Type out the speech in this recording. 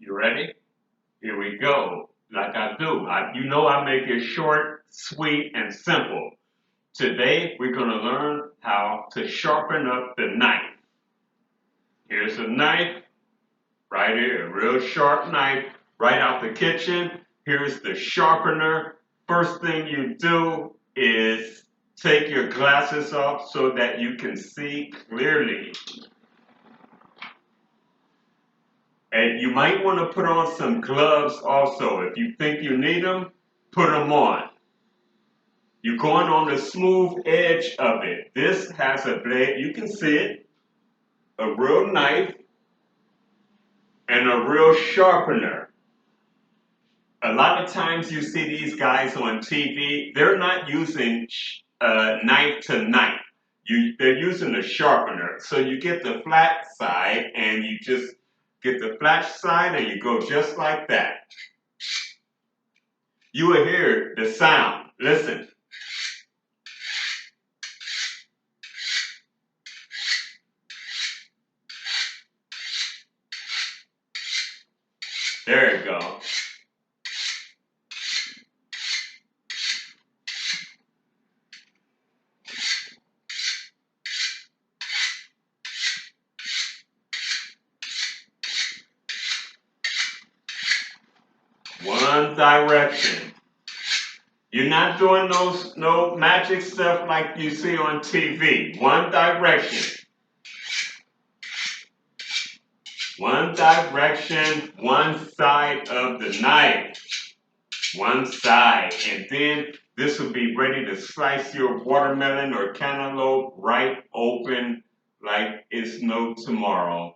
You ready? Here we go. Like I do. I make it short, sweet, and simple. Today, we're going to learn how to sharpen up the knife. Here's a knife right here, a real sharp knife right out the kitchen. Here's the sharpener. First thing you do is take your glasses off so that you can see clearly. And you might want to put on some gloves also. If you think you need them, put them on. You're going on the smooth edge of it. This has a blade, you can see it, a real knife, and a real sharpener. A lot of times you see these guys on TV, they're not using knife to knife. They're using a sharpener. So you get the flat side and you just get the flat side and you go just like that. You will hear the sound. Listen. There you go. One direction. You're not doing no magic stuff like you see on TV. One direction. One direction, one side of the knife. One side. And then this will be ready to slice your watermelon or cantaloupe right open like it's no tomorrow.